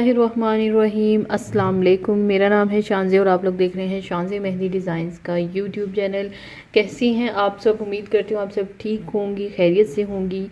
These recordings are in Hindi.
बिस्मिल्लाहिर्रहमानिर्रहीम। अस्सलाम वालेकुम। मेरा नाम है शानज़ी और आप लोग देख रहे हैं शानज़ी मेहंदी डिज़ाइंस का यूट्यूब चैनल। कैसी हैं आप सब? उम्मीद करती हूँ आप सब ठीक होंगी, खैरियत से होंगी।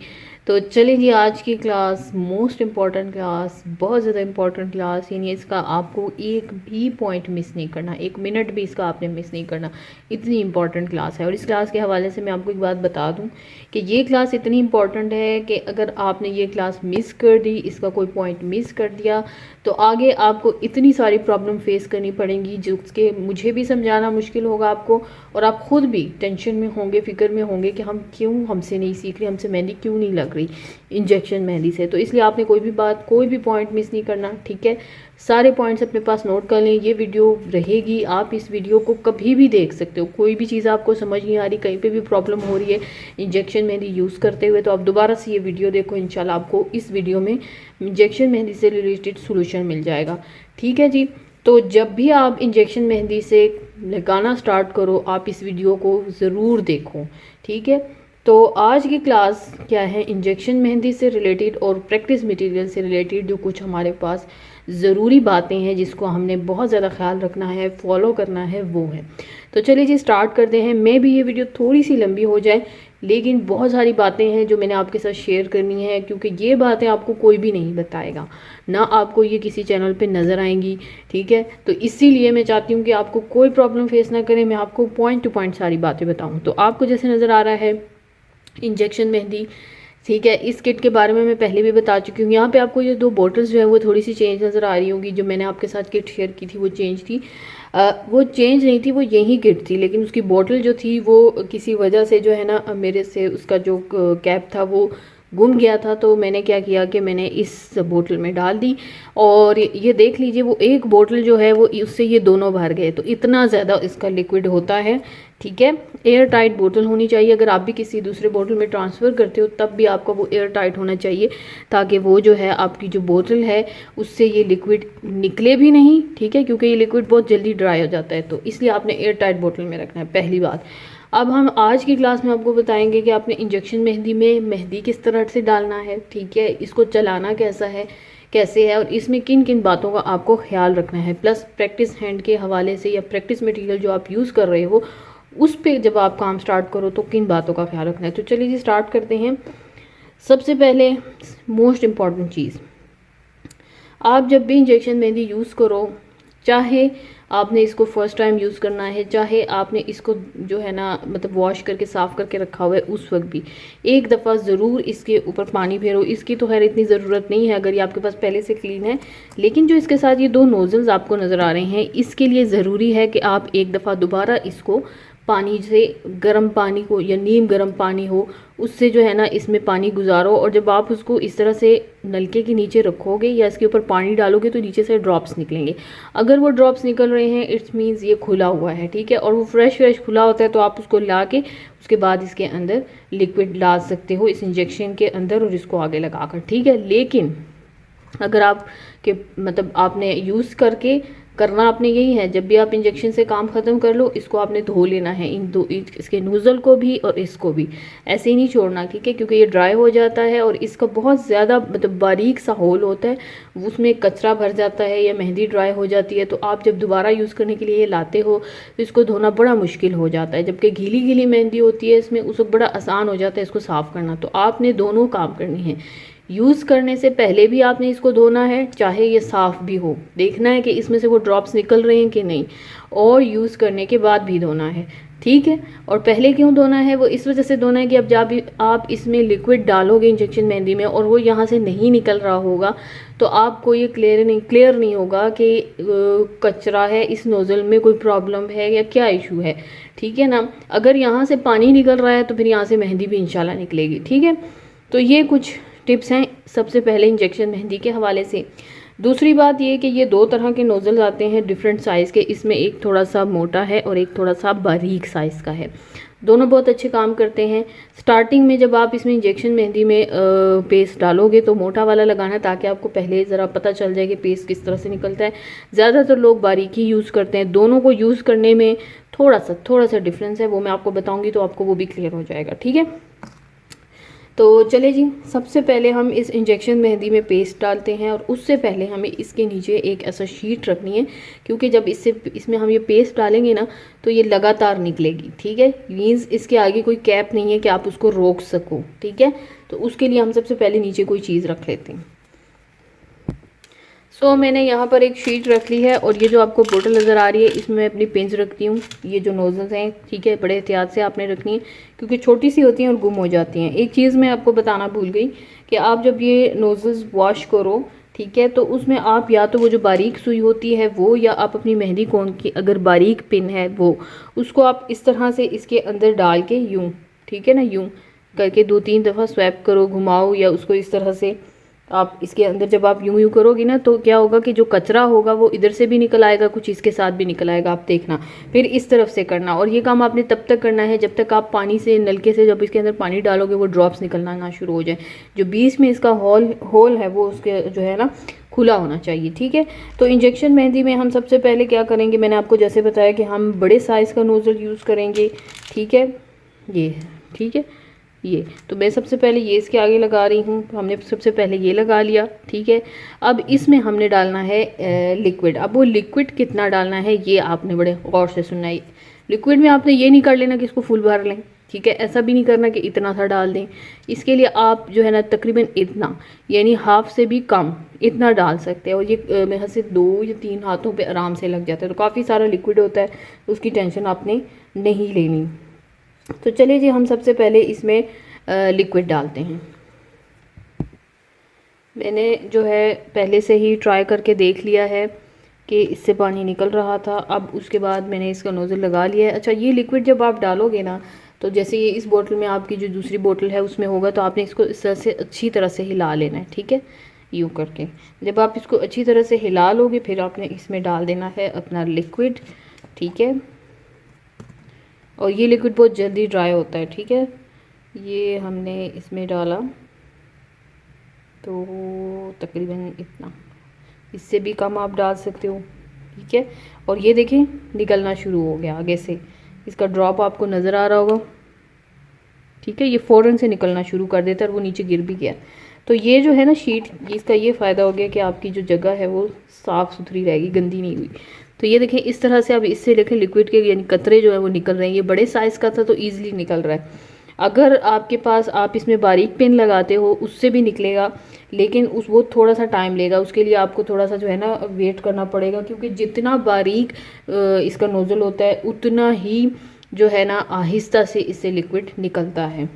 तो चलिए जी, आज की क्लास मोस्ट इम्पॉर्टेंट क्लास, बहुत ज़्यादा इम्पॉर्टेंट क्लास, यानी इसका आपको एक भी पॉइंट मिस नहीं करना, एक मिनट भी इसका आपने मिस नहीं करना। इतनी इम्पॉर्टेंट क्लास है। और इस क्लास के हवाले से मैं आपको एक बात बता दूं कि ये क्लास इतनी इम्पॉर्टेंट है कि अगर आपने ये क्लास मिस कर दी, इसका कोई पॉइंट मिस कर दिया, तो आगे आपको इतनी सारी प्रॉब्लम फेस करनी पड़ेंगी जिसके मुझे भी समझाना मुश्किल होगा आपको, और आप खुद भी टेंशन में होंगे, फिक्र में होंगे कि हम क्यों, हमसे नहीं सीख रही, हमसे मेहंदी क्यों नहीं लग रही इंजेक्शन मेहंदी से। तो इसलिए आपने कोई भी बात, कोई भी पॉइंट मिस नहीं करना, ठीक है। सारे पॉइंट्स अपने पास नोट कर लें। ये वीडियो रहेगी, आप इस वीडियो को कभी भी देख सकते हो। कोई भी चीज़ आपको समझ नहीं आ रही, कहीं पे भी प्रॉब्लम हो रही है इंजेक्शन मेहंदी यूज़ करते हुए, तो आप दोबारा से ये वीडियो देखो। इंशाल्लाह आपको इस वीडियो में इंजेक्शन मेहंदी से रिलेटेड सोल्यूशन मिल जाएगा, ठीक है जी। तो जब भी आप इंजेक्शन मेहंदी से लगाना स्टार्ट करो, आप इस वीडियो को ज़रूर देखो, ठीक है। तो आज की क्लास क्या है, इंजेक्शन मेहंदी से रिलेटेड और प्रैक्टिस मटेरियल से रिलेटेड जो कुछ हमारे पास ज़रूरी बातें हैं जिसको हमने बहुत ज़्यादा ख्याल रखना है, फॉलो करना है, वो है। तो चलिए जी, स्टार्ट करते हैं। मैं भी ये वीडियो थोड़ी सी लंबी हो जाए, लेकिन बहुत सारी बातें हैं जो मैंने आपके साथ शेयर करनी है, क्योंकि ये बातें आपको कोई भी नहीं बताएगा, ना आपको ये किसी चैनल पे नज़र आएंगी, ठीक है। तो इसीलिए मैं चाहती हूँ कि आपको कोई प्रॉब्लम फेस ना करें, मैं आपको पॉइंट टू पॉइंट सारी बातें बताऊँ। तो आपको जैसे नज़र आ रहा है इंजेक्शन मेहंदी, ठीक है। इस किट के बारे में मैं पहले भी बता चुकी हूँ। यहाँ पे आपको ये दो बॉटल्स जो है वो थोड़ी सी चेंज नज़र आ रही होगी। जो मैंने आपके साथ किट शेयर की थी वो चेंज थी, वो चेंज नहीं थी, वो यही किट थी, लेकिन उसकी बॉटल जो थी वो किसी वजह से जो है ना, मेरे से उसका जो कैप था वो गुम गया था। तो मैंने क्या किया कि मैंने इस बोतल में डाल दी, और ये देख लीजिए वो एक बोतल जो है वो उससे ये दोनों भर गए। तो इतना ज़्यादा इसका लिक्विड होता है, ठीक है। एयर टाइट बोतल होनी चाहिए। अगर आप भी किसी दूसरे बोतल में ट्रांसफ़र करते हो तब भी आपका वो एयर टाइट होना चाहिए, ताकि वो जो है आपकी जो बोतल है उससे ये लिक्विड निकले भी नहीं, ठीक है, क्योंकि ये लिक्विड बहुत जल्दी ड्राई हो जाता है। तो इसलिए आपने एयर टाइट बोतल में रखना है, पहली बात। अब हम आज की क्लास में आपको बताएंगे कि आपने इंजेक्शन मेहंदी में मेहंदी किस तरह से डालना है, ठीक है, इसको चलाना कैसा है, कैसे है, और इसमें किन किन बातों का आपको ख्याल रखना है। प्लस प्रैक्टिस हैंड के हवाले से या प्रैक्टिस मटेरियल जो आप यूज़ कर रहे हो उस पे जब आप काम स्टार्ट करो तो किन बातों का ख्याल रखना है। तो चलिए जी, स्टार्ट करते हैं। सबसे पहले मोस्ट इम्पॉर्टेंट चीज़, आप जब भी इंजेक्शन मेहंदी यूज़ करो, चाहे आपने इसको फर्स्ट टाइम यूज़ करना है, चाहे आपने इसको जो है ना मतलब वॉश करके साफ़ करके रखा हुआ है, उस वक्त भी एक दफ़ा ज़रूर इसके ऊपर पानी फेरो। इसकी तो खैर इतनी ज़रूरत नहीं है अगर ये आपके पास पहले से क्लीन है, लेकिन जो इसके साथ ये दो नोज़ल्स आपको नज़र आ रहे हैं, इसके लिए ज़रूरी है कि आप एक दफ़ा दोबारा इसको पानी से, गर्म पानी को या नीम गर्म पानी हो उससे जो है ना इसमें पानी गुजारो, और जब आप उसको इस तरह से नलके के नीचे रखोगे या इसके ऊपर पानी डालोगे तो नीचे से ड्रॉप्स निकलेंगे। अगर वो ड्रॉप्स निकल रहे हैं इट्स मीन्स ये खुला हुआ है, ठीक है, और वो फ्रेश खुला होता है, तो आप उसको ला के उसके बाद इसके अंदर लिक्विड डाल सकते हो इस इंजेक्शन के अंदर और इसको आगे लगाकर, ठीक है। लेकिन अगर आप के मतलब आपने यूज़ करके करना आपने यही है, जब भी आप इंजेक्शन से काम ख़त्म कर लो इसको आपने धो लेना है, इन दो इसके नोज़ल को भी और इसको भी, ऐसे ही नहीं छोड़ना, ठीक है, क्योंकि ये ड्राई हो जाता है और इसका बहुत ज़्यादा मतलब बारीक सा होल होता है, उसमें कचरा भर जाता है या मेहंदी ड्राई हो जाती है। तो आप जब दोबारा यूज़ करने के लिए ये लाते हो तो इसको धोना बड़ा मुश्किल हो जाता है, जबकि गीली गीली मेहंदी होती है इसमें उस वक्त बड़ा आसान हो जाता है इसको साफ़ करना। तो आपने दोनों काम करनी है, यूज़ करने से पहले भी आपने इसको धोना है, चाहे ये साफ़ भी हो, देखना है कि इसमें से वो ड्रॉप्स निकल रहे हैं कि नहीं, और यूज़ करने के बाद भी धोना है, ठीक है। और पहले क्यों धोना है, वो इस वजह से धोना है कि अब जब आप इसमें लिक्विड डालोगे इंजेक्शन मेहंदी में और वो यहाँ से नहीं निकल रहा होगा तो आपको ये क्लियर नहीं होगा कि कचरा है, इस नोज़ल में कोई प्रॉब्लम है या क्या इशू है, ठीक है ना। अगर यहाँ से पानी निकल रहा है तो फिर यहाँ से मेहंदी भी इंशाल्लाह निकलेगी, ठीक है। तो ये कुछ टिप्स हैं सबसे पहले इंजेक्शन मेहंदी के हवाले से। दूसरी बात ये कि ये दो तरह के नोज़ल्स आते हैं डिफरेंट साइज़ के, इसमें एक थोड़ा सा मोटा है और एक थोड़ा सा बारीक साइज़ का है। दोनों बहुत अच्छे काम करते हैं। स्टार्टिंग में जब आप इसमें इंजेक्शन मेहंदी में पेस्ट डालोगे तो मोटा वाला लगाना, ताकि आपको पहले ज़रा पता चल जाए कि पेस्ट किस तरह से निकलता है। ज़्यादातर लोग बारीक ही यूज़ करते हैं। दोनों को यूज़ करने में थोड़ा सा डिफरेंस है, वो मैं आपको बताऊँगी तो आपको वो भी क्लियर हो जाएगा, ठीक है। तो चले जी, सबसे पहले हम इस इंजेक्शन मेहंदी में पेस्ट डालते हैं और उससे पहले हमें इसके नीचे एक ऐसा शीट रखनी है, क्योंकि जब इसमें हम ये पेस्ट डालेंगे ना तो ये लगातार निकलेगी। ठीक है, मीन्स इसके आगे कोई कैप नहीं है कि आप उसको रोक सको। ठीक है, तो उसके लिए हम सबसे पहले नीचे कोई चीज़ रख लेते हैं। मैंने यहाँ पर एक शीट रख ली है और ये जो आपको बोतल नज़र आ रही है इसमें मैं अपनी पिंस रखती हूँ। ये जो नोज़ल्स हैं, ठीक है, बड़े एहतियात से आपने रखनी है क्योंकि छोटी सी होती हैं और गुम हो जाती हैं। एक चीज़ मैं आपको बताना भूल गई कि आप जब ये नोज़ल्स वॉश करो, ठीक है, तो उसमें आप या तो वो जो बारीक सुई होती है वो, या आप अपनी मेहंदी कोन की अगर बारीक पिन है वो, उसको आप इस तरह से इसके अंदर डाल के यूँ, ठीक है ना, यूँ करके 2-3 दफ़ा स्वैप करो, घुमाओ, या उसको इस तरह से आप इसके अंदर जब आप यूं यूं करोगी ना तो क्या होगा कि जो कचरा होगा वो इधर से भी निकल आएगा, कुछ इसके साथ भी निकल आएगा। आप देखना, फिर इस तरफ से करना, और ये काम आपने तब तक करना है जब तक आप पानी से, नलके से जब इसके अंदर पानी डालोगे वो ड्रॉप्स निकलना ना शुरू हो जाए। जो बीच में इसका होल है वो उसके जो है ना खुला होना चाहिए। ठीक है, तो इंजेक्शन मेहंदी में हम सबसे पहले क्या करेंगे, मैंने आपको जैसे बताया कि हम बड़े साइज़ का नोज़ल यूज़ करेंगे। ठीक है, ये, ठीक है, ये तो मैं सबसे पहले ये इसके आगे लगा रही हूँ। हमने सबसे पहले ये लगा लिया। ठीक है, अब इसमें हमने डालना है लिक्विड। अब वो लिक्विड कितना डालना है ये आपने बड़े गौर से सुनना है। लिक्विड में आपने ये नहीं कर लेना कि इसको फुल भर लें, ठीक है, ऐसा भी नहीं करना कि इतना सा डाल दें। इसके लिए आप जो है ना तकरीबन इतना, यानी हाफ से भी कम इतना डाल सकते हैं, और ये मेरे से 2 या 3 हाथों पे आराम से लग जाता है। तो काफ़ी सारा लिक्विड होता है, उसकी टेंशन आपने नहीं लेनी। तो चलिए जी, हम सबसे पहले इसमें लिक्विड डालते हैं। मैंने जो है पहले से ही ट्राई करके देख लिया है कि इससे पानी निकल रहा था। अब उसके बाद मैंने इसका नोज़ल लगा लिया है। अच्छा, ये लिक्विड जब आप डालोगे ना, तो जैसे ये इस बोतल में, आपकी जो दूसरी बोतल है उसमें होगा, तो आपने इसको इस तरह से अच्छी तरह से हिला लेना है। ठीक है, यूँ करके जब आप इसको अच्छी तरह से हिला लोगे फिर आपने इसमें डाल देना है अपना लिक्विड। ठीक है, और ये लिक्विड बहुत जल्दी ड्राई होता है। ठीक है, ये हमने इसमें डाला तो तकरीबन इतना, इससे भी कम आप डाल सकते हो। ठीक है, और ये देखें निकलना शुरू हो गया आगे से, इसका ड्रॉप आपको नज़र आ रहा होगा। ठीक है, ये फ़ौरन से निकलना शुरू कर देता है और वो नीचे गिर भी गया। तो ये जो है ना शीट, इसका ये फ़ायदा हो गया कि आपकी जो जगह है वो साफ़ सुथरी रहेगी, गंदी नहीं हुई। तो ये देखें इस तरह से, अब इससे देखें लिक्विड के यानी कतरे जो है वो निकल रहे हैं। ये बड़े साइज़ का था तो ईज़िली निकल रहा है। अगर आपके पास, आप इसमें बारीक पिन लगाते हो उससे भी निकलेगा, लेकिन वो थोड़ा सा टाइम लेगा। उसके लिए आपको थोड़ा सा जो है ना वेट करना पड़ेगा, क्योंकि जितना बारीक इसका नोज़ल होता है उतना ही जो है ना आहिस्ता से इससे लिक्विड निकलता है।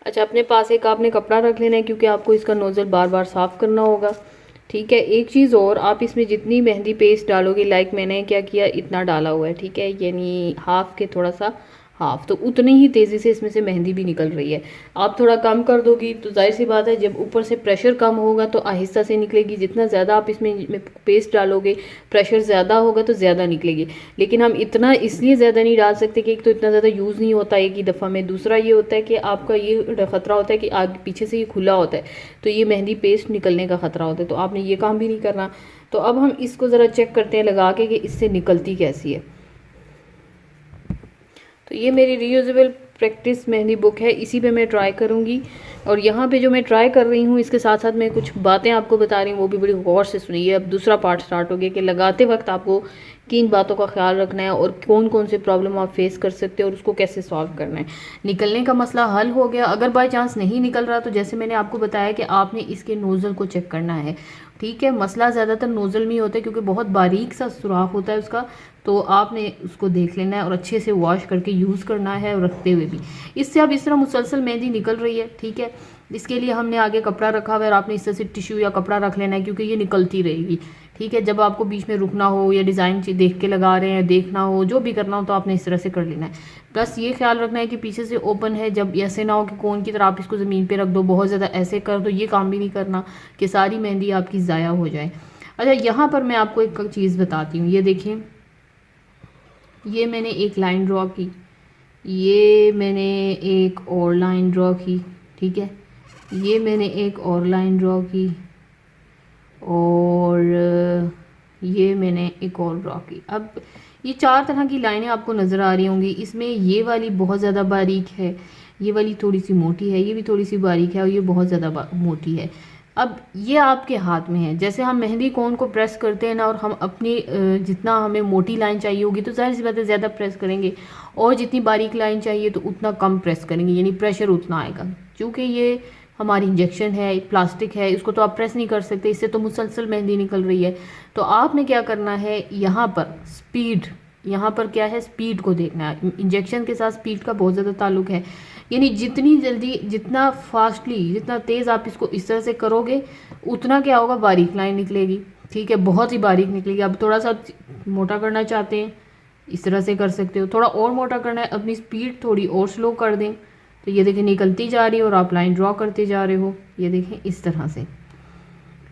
अच्छा, अपने पास एक आपने कपड़ा रख लेना है, क्योंकि आपको इसका नोज़ल बार बार साफ़ करना होगा। ठीक है, एक चीज़ और, आप इसमें जितनी मेहंदी पेस्ट डालोगे, लाइक मैंने क्या किया, इतना डाला हुआ है। ठीक है, यानी हाफ़ के थोड़ा सा हाफ़, तो उतनी ही तेज़ी से इसमें से मेहंदी भी निकल रही है। आप थोड़ा कम कर दोगी तो जाहिर सी बात है जब ऊपर से प्रेशर कम होगा तो आहिस्ता से निकलेगी। जितना ज़्यादा आप इसमें पेस्ट डालोगे, प्रेशर ज़्यादा होगा तो ज़्यादा निकलेगी। लेकिन हम इतना इसलिए ज़्यादा नहीं डाल सकते कि एक तो इतना ज़्यादा यूज़ नहीं होता एक ही दफ़ा में, दूसरा ये होता है कि आपका ये ख़तरा होता है कि आगे पीछे से ये खुला होता है तो ये मेहंदी पेस्ट निकलने का ख़तरा होता है। तो आपने ये काम भी नहीं करना। तो अब हम इसको ज़रा चेक करते हैं लगा के कि इससे निकलती कैसी है। तो ये मेरी रीयूजेबल प्रैक्टिस मेहंदी बुक है, इसी पे मैं ट्राई करूँगी। और यहाँ पे जो मैं ट्राई कर रही हूँ इसके साथ साथ मैं कुछ बातें आपको बता रही हूँ, वो भी बड़ी गौर से सुनिए। अब दूसरा पार्ट स्टार्ट हो गया कि लगाते वक्त आपको किन बातों का ख्याल रखना है और कौन कौन से प्रॉब्लम आप फेस कर सकते हो और उसको कैसे सॉल्व करना है। निकलने का मसला हल हो गया। अगर बाई चांस नहीं निकल रहा तो जैसे मैंने आपको बताया कि आपने इसके नोज़ल को चेक करना है। ठीक है, मसला ज़्यादातर नोज़ल में ही होता है क्योंकि बहुत बारीक सा सुराख होता है उसका, तो आपने उसको देख लेना है और अच्छे से वॉश करके यूज़ करना है, और रखते हुए भी। इससे अब इस तरह मुसलसल मेहंदी निकल रही है। ठीक है, इसके लिए हमने आगे कपड़ा रखा हुआ है और आपने इस तरह से टिश्यू या कपड़ा रख लेना है क्योंकि ये निकलती रहेगी। ठीक है, जब आपको बीच में रुकना हो या डिज़ाइन देख के लगा रहे हैं, देखना हो, जो भी करना हो तो आपने इस तरह से कर लेना है। प्लस ये ख्याल रखना है कि पीछे से ओपन है, जब ऐसे ना हो कि कोन की तरह आप इसको ज़मीन पे रख दो, बहुत ज़्यादा ऐसे कर दो, ये काम भी नहीं करना कि सारी मेहंदी आपकी ज़ाया हो जाए। अच्छा, यहाँ पर मैं आपको एक चीज़ बताती हूँ। ये देखिए, ये मैंने एक लाइन ड्रॉ की, ये मैंने एक और लाइन ड्रॉ की। ठीक है, ये मैंने एक और लाइन ड्रॉ की, और ये मैंने एक और ड्रॉ की। अब ये 4 तरह की लाइनें आपको नज़र आ रही होंगी। इसमें ये वाली बहुत ज़्यादा बारीक है, ये वाली थोड़ी सी मोटी है, ये भी थोड़ी सी बारीक है और ये बहुत ज़्यादा मोटी है। अब ये आपके हाथ में है। जैसे हम मेहंदी कोन को प्रेस करते हैं ना, और हम अपनी जितना हमें मोटी लाइन चाहिए होगी तो ज़ाहिर सी बात है ज़्यादा प्रेस करेंगे, और जितनी बारीक लाइन चाहिए तो उतना कम प्रेस करेंगे, यानी प्रेशर उतना आएगा। क्योंकि ये हमारी इंजेक्शन है, प्लास्टिक है, इसको तो आप प्रेस नहीं कर सकते, इससे तो मुसलसल मेहंदी निकल रही है। तो आपने क्या करना है, यहाँ पर स्पीड, यहाँ पर क्या है, स्पीड को देखना है। इंजेक्शन के साथ स्पीड का बहुत ज़्यादा ताल्लुक है, यानी जितनी जल्दी, जितना फास्टली, जितना तेज़ आप इसको इस तरह से करोगे उतना क्या होगा, बारीक लाइन निकलेगी। ठीक है, बहुत ही बारीक निकलेगी। अब थोड़ा सा मोटा करना चाहते हैं इस तरह से कर सकते हो, थोड़ा और मोटा करना है, अपनी स्पीड थोड़ी और स्लो कर दें तो ये देखें निकलती जा रही है और आप लाइन ड्रॉ करते जा रहे हो, ये देखें इस तरह से।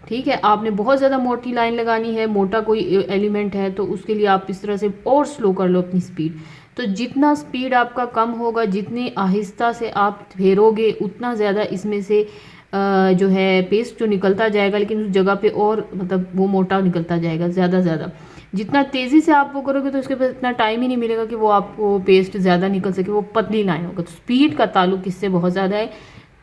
ठीक है, आपने बहुत ज़्यादा मोटी लाइन लगानी है, मोटा कोई एलिमेंट है तो उसके लिए आप इस तरह से और स्लो कर लो अपनी स्पीड। तो जितना स्पीड आपका कम होगा, जितनी आहिस्ता से आप फेरोगे, उतना ज़्यादा इसमें से जो है पेस्ट जो निकलता जाएगा, लेकिन उस जगह पे और मतलब वो मोटा निकलता जाएगा ज़्यादा ज़्यादा। जितना तेज़ी से आप वो करोगे तो उसके पास इतना टाइम ही नहीं मिलेगा कि वो आपको पेस्ट ज़्यादा निकल सके, वो पतली लाइन होगा। तो स्पीड का ताल्लुक इससे बहुत ज़्यादा है।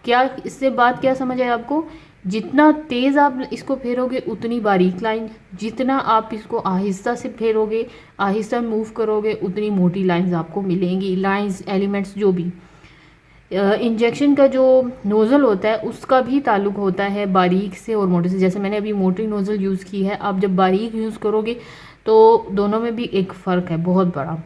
क्या इससे बात क्या समझ आए आपको, जितना तेज़ आप इसको फेरोगे उतनी बारीक लाइन, जितना आप इसको आहिस्ता से फेरोगे, आहिस्ता मूव करोगे, उतनी मोटी लाइंस आपको मिलेंगी। लाइंस, एलिमेंट्स जो भी, इंजेक्शन का जो नोज़ल होता है उसका भी ताल्लुक होता है बारीक से और मोटे से। जैसे मैंने अभी मोटी नोज़ल यूज़ की है, आप जब बारीक यूज़ करोगे तो दोनों में भी एक फ़र्क है बहुत बड़ा।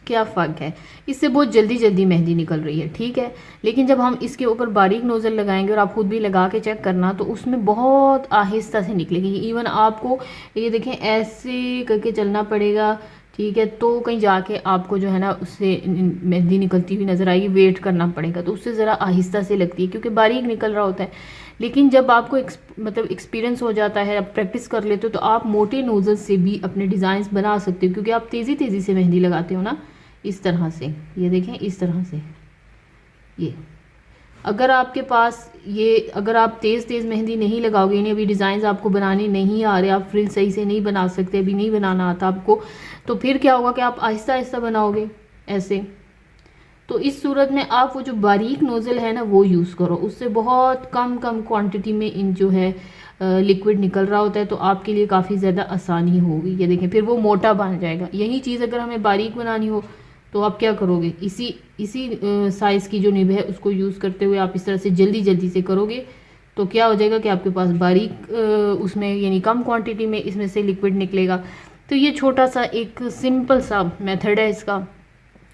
क्या फ़र्क है, इससे बहुत जल्दी जल्दी मेहंदी निकल रही है। ठीक है, लेकिन जब हम इसके ऊपर बारीक नोज़ल लगाएंगे, और आप खुद भी लगा के चेक करना, तो उसमें बहुत आहिस्ता से निकलेगी। इवन आपको ये देखें ऐसे करके चलना पड़ेगा। ठीक है, तो कहीं जाके आपको जो है ना उससे मेहंदी निकलती हुई नज़र आएगी, वेट करना पड़ेगा, तो उससे ज़रा आहिस्ता से लगती है क्योंकि बारीक निकल रहा होता है। लेकिन जब आपको मतलब एक्सपीरियंस हो जाता है, आप प्रैक्टिस कर लेते हो, तो आप मोटे नोज़ल से भी अपने डिज़ाइंस बना सकते हो, क्योंकि आप तेज़ी तेज़ी से मेहंदी लगाते हो ना, इस तरह से। ये देखें इस तरह से। ये अगर आपके पास ये, अगर आप तेज़ तेज़ मेहंदी नहीं लगाओगे, यानी अभी डिज़ाइंस आपको बनाने नहीं आ रहे, आप फ्रिल सही से नहीं बना सकते, अभी नहीं बनाना आता आपको, तो फिर क्या होगा कि आप आहिस्ता आहिस्ता बनाओगे ऐसे। तो इस सूरत में आप वो जो बारीक नोज़ल है ना वो यूज़ करो, उससे बहुत कम कम क्वांटिटी में इन जो है लिक्विड निकल रहा होता है, तो आपके लिए काफ़ी ज़्यादा आसानी होगी। ये देखें, फिर वो मोटा बन जाएगा। यही चीज़ अगर हमें बारीक बनानी हो तो आप क्या करोगे, इसी साइज़ की जो निब है उसको यूज़ करते हुए आप इस तरह से जल्दी जल्दी से करोगे, तो क्या हो जाएगा कि आपके पास बारीक उसमें यानी कम क्वांटिटी में इसमें से लिक्विड निकलेगा। तो ये छोटा सा एक सिंपल सा मेथड है इसका।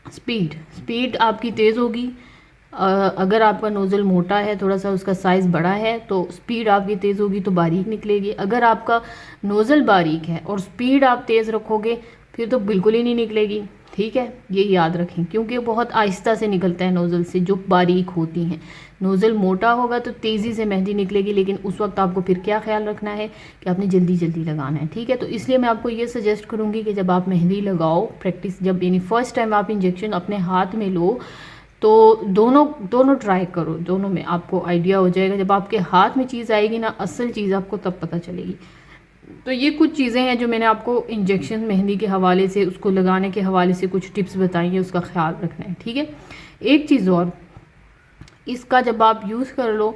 स्पीड आपकी तेज़ होगी। अगर आपका नोज़ल मोटा है, थोड़ा सा उसका साइज़ बड़ा है, तो स्पीड आपकी तेज़ होगी तो बारीक निकलेगी। अगर आपका नोज़ल बारीक है और स्पीड आप तेज़ रखोगे फिर तो बिल्कुल ही नहीं निकलेगी। ठीक है, ये याद रखें, क्योंकि बहुत आहिस्ता से निकलता है नोज़ल से जो बारीक होती हैं। नोज़ल मोटा होगा तो तेज़ी से मेहंदी निकलेगी, लेकिन उस वक्त आपको फिर क्या ख्याल रखना है कि आपने जल्दी जल्दी लगाना है। ठीक है, तो इसलिए मैं आपको ये सजेस्ट करूँगी कि जब आप मेहंदी लगाओ, प्रैक्टिस जब यानी फ़र्स्ट टाइम आप इंजेक्शन अपने हाथ में लो, तो दोनों ट्राई करो, दोनों में आपको आइडिया हो जाएगा। जब आपके हाथ में चीज़ आएगी ना, असल चीज़ आपको तब पता चलेगी। तो ये कुछ चीज़ें हैं जो मैंने आपको इंजेक्शन मेहंदी के हवाले से, उसको लगाने के हवाले से कुछ टिप्स बताई हैं, उसका ख्याल रखना है। ठीक है, एक चीज़ और, इसका जब आप यूज़ कर लो,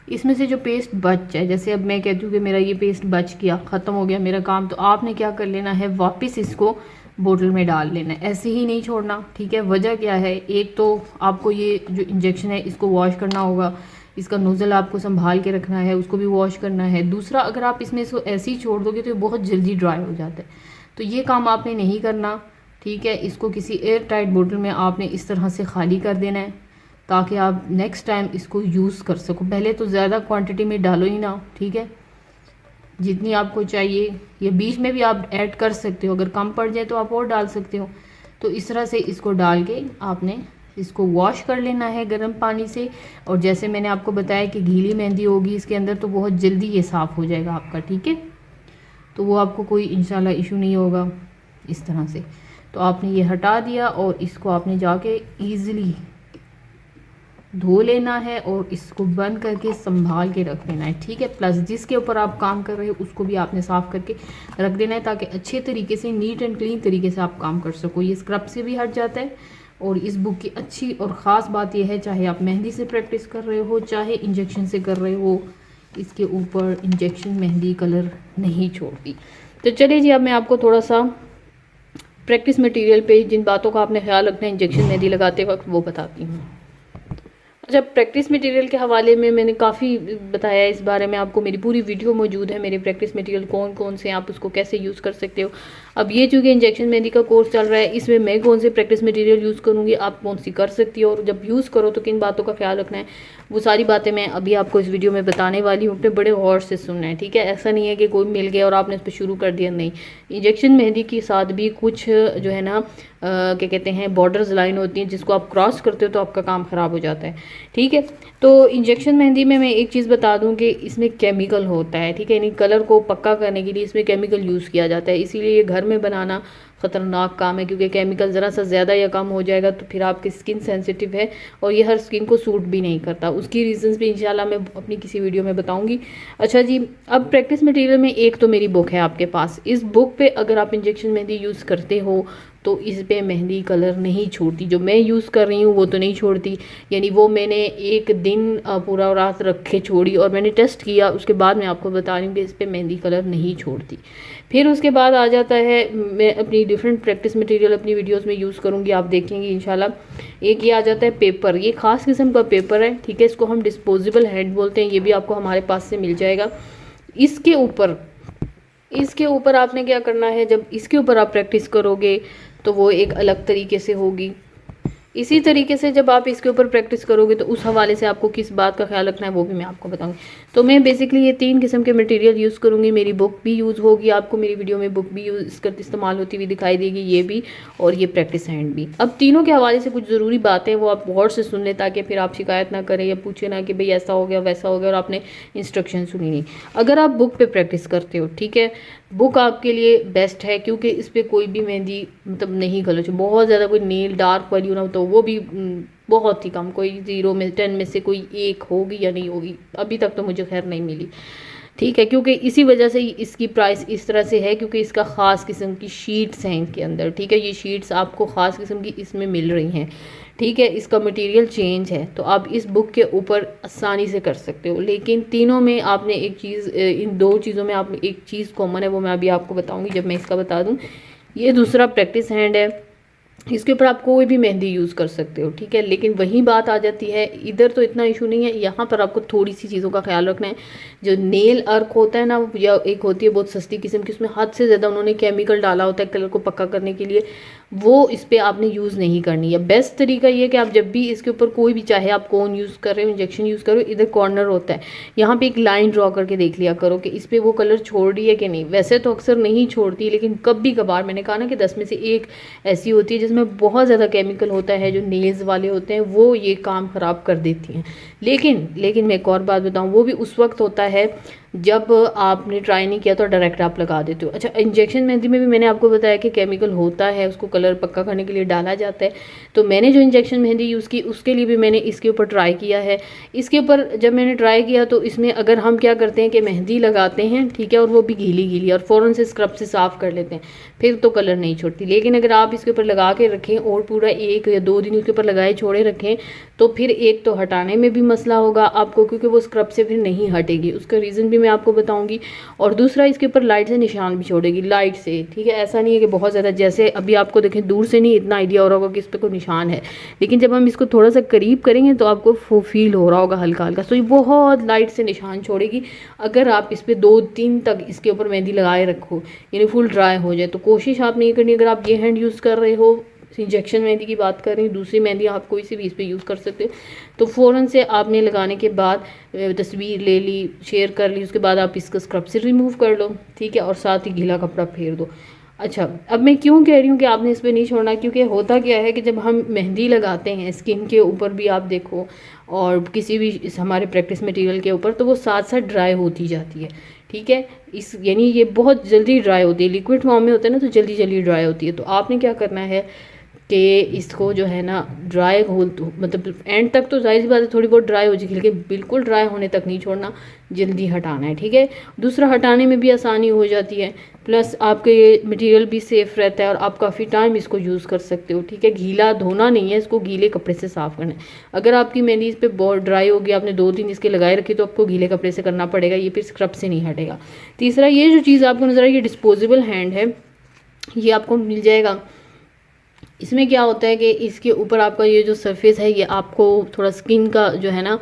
इसमें से जो पेस्ट बच जाए, जैसे अब मैं कहती हूँ कि मेरा ये पेस्ट बच गया, ख़त्म हो गया मेरा काम, तो आपने क्या कर लेना है, वापस इसको बोतल में डाल लेना है, ऐसे ही नहीं छोड़ना। ठीक है, वजह क्या है, एक तो आपको ये जो इंजेक्शन है इसको वॉश करना होगा, इसका नोज़ल आपको संभाल के रखना है, उसको भी वॉश करना है। दूसरा, अगर आप इसमें इसको ऐसे ही छोड़ दोगे तो ये बहुत जल्दी ड्राई हो जाता है, तो ये काम आपने नहीं करना। ठीक है, इसको किसी एयर टाइट बोतल में आपने इस तरह से खाली कर देना है, ताकि आप नेक्स्ट टाइम इसको यूज़ कर सको। पहले तो ज़्यादा क्वांटिटी में डालो ही ना, ठीक है, जितनी आपको चाहिए, ये बीच में भी आप ऐड कर सकते हो, अगर कम पड़ जाए तो आप और डाल सकते हो। तो इस तरह से इसको डाल के आपने इसको वॉश कर लेना है गर्म पानी से, और जैसे मैंने आपको बताया कि गीली मेहंदी होगी इसके अंदर, तो बहुत जल्दी ये साफ़ हो जाएगा आपका। ठीक है, तो वो आपको कोई इंशाल्लाह इशू नहीं होगा इस तरह से। तो आपने ये हटा दिया और इसको आपने जाके ईज़िली धो लेना है और इसको बंद करके संभाल के रख देना है, ठीक है। प्लस जिसके ऊपर आप काम कर रहे हो उसको भी आपने साफ़ करके रख देना है, ताकि अच्छे तरीके से नीट एंड क्लीन तरीके से आप काम कर सको। ये स्क्रब से भी हट जाता है। और इस बुक की अच्छी और ख़ास बात यह है, चाहे आप मेहंदी से प्रैक्टिस कर रहे हो चाहे इंजेक्शन से कर रहे हो, इसके ऊपर इंजेक्शन मेहंदी कलर नहीं छोड़ती। तो चलिए जी, अब मैं आपको थोड़ा सा प्रैक्टिस मटेरियल पे जिन बातों का आपने ख्याल रखना है इंजेक्शन मेहंदी लगाते वक्त वो बताती हूँ। अच्छा, प्रैक्टिस मटेरियल के हवाले में मैंने काफ़ी बताया, इस बारे में आपको मेरी पूरी वीडियो मौजूद है, मेरे प्रैक्टिस मटेरियल कौन कौन से हैं, आप उसको कैसे यूज़ कर सकते हो। अब ये चूँकि इंजेक्शन मेहंदी का कोर्स चल रहा है, इसमें मैं कौन से प्रैक्टिस मटेरियल यूज़ करूँगी, आप कौन सी कर सकती हो, और जब यूज़ करो तो किन बातों का ख्याल रखना है, वो सारी बातें मैं अभी आपको इस वीडियो में बताने वाली हूँ। अपने बड़े गौर से सुनना है, ठीक है। ऐसा नहीं है कि कोई मिल गया और आपने इस पर शुरू कर दिया, नहीं। इंजेक्शन मेहंदी के साथ भी कुछ जो है ना क्या कहते हैं बॉर्डर्स लाइन होती हैं, जिसको आप क्रॉस करते हो तो आपका काम ख़राब हो जाता है, ठीक है। तो इंजेक्शन मेहंदी में मैं एक चीज़ बता दूं कि इसमें केमिकल होता है, ठीक है। यानी कलर को पक्का करने के लिए इसमें केमिकल यूज़ किया जाता है, इसीलिए ये घर में बनाना ख़तरनाक काम है, क्योंकि केमिकल ज़रा सा ज़्यादा या कम हो जाएगा तो फिर आपकी स्किन सेंसिटिव है और ये हर स्किन को सूट भी नहीं करता। उसकी रीजंस भी इंशाल्लाह मैं अपनी किसी वीडियो में बताऊंगी। अच्छा जी, अब प्रैक्टिस मटेरियल में एक तो मेरी बुक है आपके पास। इस बुक पे अगर आप इंजेक्शन मेहंदी यूज़ करते हो तो इस पे मेहंदी कलर नहीं छोड़ती। जो मैं यूज़ कर रही हूँ वो तो नहीं छोड़ती, यानी वो मैंने एक दिन पूरा रात रख के छोड़ी और मैंने टेस्ट किया, उसके बाद मैं आपको बता रही हूँ कि इस पे मेहंदी कलर नहीं छोड़ती। फिर उसके बाद आ जाता है, मैं अपनी डिफरेंट प्रैक्टिस मटेरियल अपनी वीडियोस में यूज़ करूँगी, आप देखेंगे इंशाल्लाह। एक ये आ जाता है पेपर, ये ख़ास किस्म का पेपर है, ठीक है। इसको हम डिस्पोजेबल हैंड बोलते हैं, ये भी आपको हमारे पास से मिल जाएगा। इसके ऊपर आपने क्या करना है, जब इसके ऊपर आप प्रैक्टिस करोगे तो वो एक अलग तरीके से होगी। इसी तरीके से जब आप इसके ऊपर प्रैक्टिस करोगे तो उस हवाले से आपको किस बात का ख्याल रखना है वो भी मैं आपको बताऊंगी। तो मैं बेसिकली ये 3 किस्म के मटेरियल यूज़ करूँगी। मेरी बुक भी यूज़ होगी, आपको मेरी वीडियो में बुक भी यूज़ करते इस्तेमाल होती हुई दिखाई देगी, ये भी और ये प्रैक्टिस हैंड भी। अब तीनों के हवाले से कुछ ज़रूरी बातें वो आप गौर से सुन लें, ताकि फिर आप शिकायत ना करें या पूछे ना कि भाई ऐसा हो गया वैसा हो गया और आपने इंस्ट्रक्शन सुनी नहीं। अगर आप बुक पर प्रैक्टिस करते हो, ठीक है, बुक आपके लिए बेस्ट है, क्योंकि इस पर कोई भी मेहंदी मतलब नहीं गलत, बहुत ज़्यादा कोई नील डार्क वाली हो ना तो वो भी बहुत ही कम, कोई 0 में 10 में से कोई 1 होगी या नहीं होगी, अभी तक तो मुझे खैर नहीं मिली, ठीक है। क्योंकि इसी वजह से इसकी प्राइस इस तरह से है, क्योंकि इसका ख़ास किस्म की शीट्स हैं इनके अंदर, ठीक है। ये शीट्स आपको ख़ास किस्म की इसमें मिल रही हैं, ठीक है। इसका मटेरियल चेंज है, तो आप इस बुक के ऊपर आसानी से कर सकते हो। लेकिन तीनों में आपने एक चीज़, इन 2 चीज़ों में आप एक चीज़ कॉमन है, वो मैं अभी आपको बताऊँगी जब मैं इसका बता दूँ। ये दूसरा प्रैक्टिस हैंड है, इसके ऊपर आप कोई भी मेहंदी यूज़ कर सकते हो, ठीक है। लेकिन वही बात आ जाती है, इधर तो इतना इशू नहीं है, यहाँ पर आपको थोड़ी सी चीज़ों का ख्याल रखना है। जो नेल अर्क होता है ना, या एक होती है बहुत सस्ती किस्म की, उसमें हद से ज़्यादा उन्होंने केमिकल डाला होता है कलर को पक्का करने के लिए, वो इस पर आपने यूज़ नहीं करनी है। बेस्ट तरीका ये है कि आप जब भी इसके ऊपर कोई भी, चाहे आप कौन यूज़ कर रहे हो, इंजेक्शन यूज़ करो, इधर कॉर्नर होता है, यहाँ पे एक लाइन ड्रॉ करके देख लिया करो कि इस पर वो कलर छोड़ रही है कि नहीं। वैसे तो अक्सर नहीं छोड़ती, लेकिन कभी कभार, मैंने कहा ना कि 10 में से 1 ऐसी होती है जिसमें बहुत ज़्यादा केमिकल होता है, जो नेल्स वाले होते हैं वो ये काम ख़राब कर देती हैं। लेकिन मैं एक और बात बताऊँ, वो भी उस वक्त होता है जब आपने ट्राई नहीं किया तो डायरेक्ट आप लगा देते हो। अच्छा, इंजेक्शन मेहंदी में भी मैंने आपको बताया कि केमिकल होता है, उसको कलर पक्का करने के लिए डाला जाता है। तो मैंने जो इंजेक्शन मेहंदी यूज़ की उसके लिए भी मैंने इसके ऊपर ट्राई किया है। इसके ऊपर जब मैंने ट्राई किया तो इसमें अगर हम क्या करते हैं कि मेहंदी लगाते हैं, ठीक है, और वो भी गीली गीली, और फ़ौरन से स्क्रब से साफ़ कर लेते हैं, फिर तो कलर नहीं छोड़ती। लेकिन अगर आप इसके ऊपर लगा के रखें और पूरा 1 या 2 दिन उसके ऊपर लगाए छोड़े रखें, तो फिर एक तो हटाने में भी मसला होगा आपको, क्योंकि वो स्क्रब से फिर नहीं हटेगी। उसका रीज़न भी मैं आपको बताऊंगी। और दूसरा, इसके ऊपर लाइट से निशान भी छोड़ेगी, लाइट से, ठीक है। ऐसा नहीं है कि बहुत ज़्यादा, जैसे अभी आपको देखें दूर से नहीं इतना आइडिया हो रहा होगा कि इस पर कोई निशान है, लेकिन जब हम इसको थोड़ा सा करीब करेंगे तो आपको फील हो रहा होगा हल्का हल्का। तो ये बहुत लाइट से निशान छोड़ेगी। अगर आप इस पर 2-3 तक इसके ऊपर मेहंदी लगाए रखो, यानी फुल ड्राई हो जाए, तो कोशिश आप नहीं करनी। अगर आप ये हैंड यूज़ कर रहे हो, इंजेक्शन मेहंदी की बात कर रही हूँ, दूसरी मेहंदी आप कोई सी भी इस पर यूज़ कर सकते हो, तो फ़ौरन से आपने लगाने के बाद तस्वीर ले ली, शेयर कर ली, उसके बाद आप इसका स्क्रब से रिमूव कर लो, ठीक है, और साथ ही गीला कपड़ा फेर दो। अच्छा, अब मैं क्यों कह रही हूँ कि आपने इस पर नहीं छोड़ना, क्योंकि होता क्या है कि जब हम मेहंदी लगाते हैं स्किन के ऊपर भी आप देखो, और किसी भी हमारे प्रैक्टिस मटेरियल के ऊपर, तो वो साथ साथ ड्राई होती जाती है, ठीक है। यानी ये बहुत जल्दी ड्राई होती है, लिक्विड फॉर्म में होता है ना, तो जल्दी जल्दी ड्राई होती है। तो आपने क्या करना है कि इसको जो है ना ड्राई हो, मतलब एंड तक तो जाहिर सी बात है थोड़ी बहुत ड्राई हो जाएगी, लेकिन बिल्कुल ड्राई होने तक नहीं छोड़ना, जल्दी हटाना है, ठीक है। दूसरा, हटाने में भी आसानी हो जाती है, प्लस आपके ये मटेरियल भी सेफ़ रहता है और आप काफ़ी टाइम इसको यूज़ कर सकते हो, ठीक है। गीला धोना नहीं है, इसको गीले कपड़े से साफ़ करना है। अगर आपकी मेहंदी इस पर बहुत ड्राई होगी, आपने 2 दिन इसके लगाए रखी, तो आपको गीले कपड़े से करना पड़ेगा, ये फिर स्क्रब से नहीं हटेगा। तीसरा, ये जो चीज़ आपको नज़र आई, ये डिस्पोजेबल हैंड है, ये आपको मिल जाएगा। इसमें क्या होता है कि इसके ऊपर आपका ये जो सरफेस है, ये आपको थोड़ा स्किन का जो है ना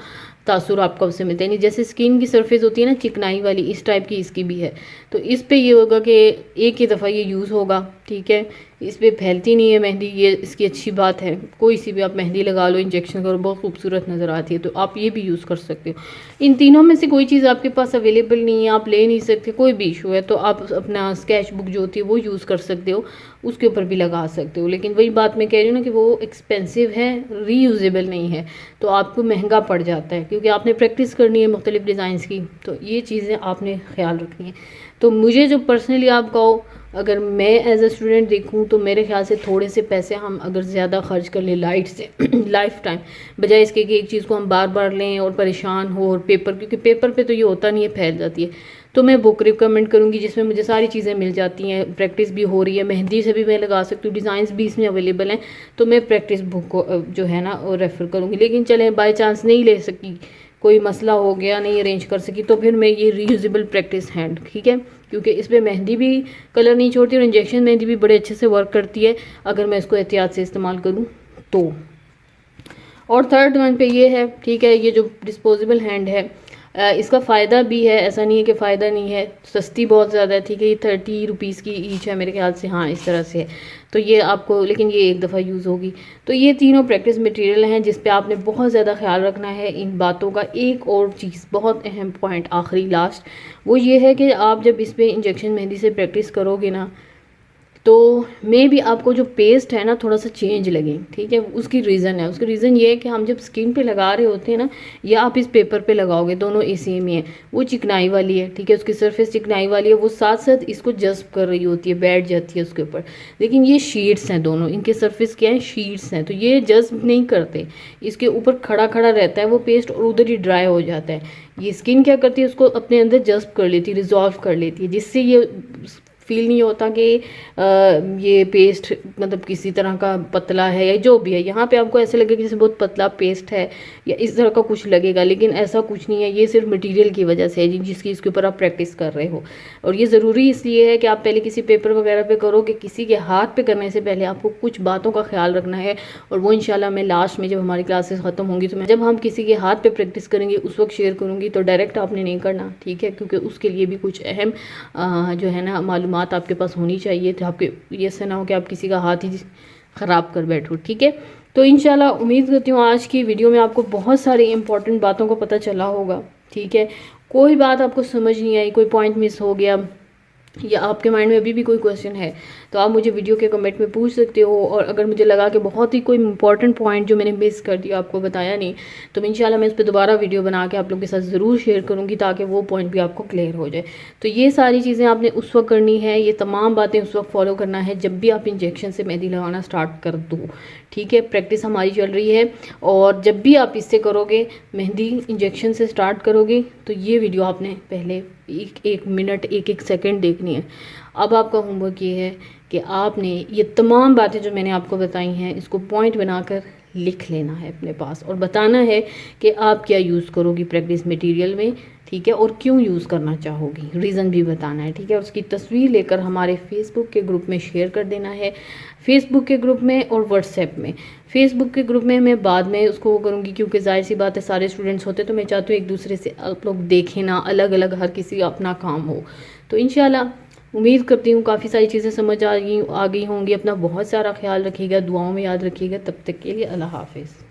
तासुर आपका उससे मिलता है, नहीं जैसे स्किन की सरफेस होती है ना चिकनाई वाली, इस टाइप की इसकी भी है। तो इस पे ये होगा कि एक ही दफ़ा ये यूज़ होगा, ठीक है। इस पे फैलती नहीं है मेहंदी, ये इसकी अच्छी बात है। कोई सी भी आप मेहंदी लगा लो, इंजेक्शन करो, बहुत खूबसूरत नज़र आती है, तो आप ये भी यूज़ कर सकते हो। इन तीनों में से कोई चीज़ आपके पास अवेलेबल नहीं है, आप ले नहीं सकते, कोई भी इशू है, तो आप अपना स्केच बुक जो होती है वो यूज़ कर सकते हो, उसके ऊपर भी लगा सकते हो। लेकिन वही बात मैं कह रही हूँ ना कि वो एक्सपेंसिव है, रीयूजेबल नहीं है, तो आपको महंगा पड़ जाता है, क्योंकि आपने प्रैक्टिस करनी है मुख्तलिफ डिज़ाइंस की, तो ये चीज़ें आपने ख्याल रखनी है। तो मुझे जो पर्सनली आप कहो, अगर मैं एज अ स्टूडेंट देखूं, तो मेरे ख्याल से थोड़े से पैसे हम अगर ज़्यादा खर्च कर लें लाइट से लाइफ टाइम, बजाय इसके कि एक चीज़ को हम बार बार लें और परेशान हो, और पेपर, क्योंकि पेपर पे तो ये होता नहीं है, फैल जाती है। तो मैं बुक रिकमेंड करूँगी जिसमें मुझे सारी चीज़ें मिल जाती हैं, प्रैक्टिस भी हो रही है, मेहंदी से भी मैं लगा सकती हूँ, डिज़ाइंस भी इसमें अवेलेबल हैं, तो मैं प्रैक्टिस बुक को जो है ना रेफ़र करूँगी। लेकिन चलें बाई चांस नहीं ले सकी, कोई मसला हो गया, नहीं अरेंज कर सकी, तो फिर मैं ये रीयूजेबल प्रैक्टिस हैंड, ठीक है, क्योंकि इस पर मेहंदी भी कलर नहीं छोड़ती और इंजेक्शन मेहंदी भी बड़े अच्छे से वर्क करती है अगर मैं इसको एहतियात से इस्तेमाल करूँ तो। और थर्ड वन पे ये है, ठीक है, ये जो डिस्पोजेबल हैंड है, इसका फ़ायदा भी है, ऐसा नहीं है कि फ़ायदा नहीं है। सस्ती बहुत ज़्यादा है, ठीक है, ये 30 रुपीज़ की ईच है मेरे ख्याल से, हाँ इस तरह से है। तो ये आपको, लेकिन ये एक दफ़ा यूज़ होगी। तो ये तीनों प्रैक्टिस मटेरियल हैं जिस पे आपने बहुत ज़्यादा ख्याल रखना है इन बातों का। एक और चीज़, बहुत अहम पॉइंट, आखिरी लास्ट, वो ये है कि आप जब इस पर इंजेक्शन मेहंदी से प्रैक्टिस करोगे ना, तो मे भी आपको जो पेस्ट है ना थोड़ा सा चेंज लगे, ठीक है। उसकी रीज़न है, उसकी रीज़न ये है कि हम जब स्किन पे लगा रहे होते हैं ना, या आप इस पेपर पे लगाओगे, दोनों सेम ही है, वो चिकनाई वाली है, ठीक है, उसकी सरफेस चिकनाई वाली है, वो साथ साथ इसको जज्ब कर रही होती है, बैठ जाती है उसके ऊपर। लेकिन ये शीट्स हैं दोनों, इनके सरफेस क्या है, शीट्स हैं, तो ये जज्ब नहीं करते, इसके ऊपर खड़ा खड़ा रहता है वो पेस्ट और उधर ही ड्राई हो जाता है। ये स्किन क्या करती है, उसको अपने अंदर जज्ब कर लेती है, रिजॉल्व कर लेती है, जिससे ये फील नहीं होता कि ये पेस्ट मतलब किसी तरह का पतला है या जो भी है। यहाँ पे आपको ऐसे लगेगा जैसे बहुत पतला पेस्ट है या इस तरह का कुछ लगेगा, लेकिन ऐसा कुछ नहीं है, ये सिर्फ मटेरियल की वजह से है जिसकी इसके ऊपर आप प्रैक्टिस कर रहे हो। और ये ज़रूरी इसलिए है कि आप पहले किसी पेपर वगैरह पे करो कि किसी के हाथ पे करने से पहले आपको कुछ बातों का ख्याल रखना है, और वो इंशाल्लाह मैं लास्ट में जब हमारी क्लासेस ख़त्म होंगी, तो मैं जब हम किसी के हाथ पे प्रैक्टिस करेंगे उस वक्त शेयर करूँगी। तो डायरेक्ट आपने नहीं करना, ठीक है, क्योंकि उसके लिए भी कुछ अहम जो है ना मालूमात आपके पास होनी चाहिए, तो आपके ये से ना हो कि आप किसी का हाथ ही ख़राब कर बैठो, ठीक है। तो इंशाल्लाह उम्मीद करती हूँ आज की वीडियो में आपको बहुत सारी इंपॉर्टेंट बातों को पता चला होगा, ठीक है। कोई बात आपको समझ नहीं आई, कोई पॉइंट मिस हो गया, या आपके माइंड में अभी भी कोई क्वेश्चन है, तो आप मुझे वीडियो के कमेंट में पूछ सकते हो। और अगर मुझे लगा कि बहुत ही कोई इंपॉर्टेंट पॉइंट जो मैंने मिस कर दिया, आपको बताया नहीं, तो इंशाल्लाह मैं इस पर दोबारा वीडियो बना के आप लोगों के साथ ज़रूर शेयर करूँगी, ताकि वो पॉइंट भी आपको क्लियर हो जाए। तो ये सारी चीज़ें आपने उस वक्त करनी है, ये तमाम बातें उस वक्त फॉलो करना है जब भी आप इंजेक्शन से मेहंदी लगाना स्टार्ट कर दो, ठीक है। प्रैक्टिस हमारी चल रही है, और जब भी आप इससे करोगे, मेहंदी इंजेक्शन से स्टार्ट करोगे, तो ये वीडियो आपने पहले एक मिनट एक सेकंड देखनी है। अब आपका होमवर्क ये है कि आपने ये तमाम बातें जो मैंने आपको बताई हैं, इसको पॉइंट बनाकर लिख लेना है अपने पास, और बताना है कि आप क्या यूज़ करोगी प्रैक्टिस मटेरियल में, ठीक है, और क्यों यूज़ करना चाहोगी, रीज़न भी बताना है, ठीक है। और उसकी तस्वीर लेकर हमारे फेसबुक के ग्रुप में शेयर कर देना है, फेसबुक के ग्रुप में और व्हाट्सएप में। फेसबुक के ग्रुप में मैं बाद में उसको करूँगी, क्योंकि जाहिर सी बात है सारे स्टूडेंट्स होते, तो मैं चाहती हूँ एक दूसरे से आप लोग देखें ना, अलग अलग हर किसी का अपना काम हो। तो इंशाल्लाह उम्मीद करती हूँ काफ़ी सारी चीज़ें समझ आ गई होंगी। अपना बहुत सारा ख्याल रखिएगा, दुआओं में याद रखिएगा। तब तक के लिए अल्लाह हाफिज़।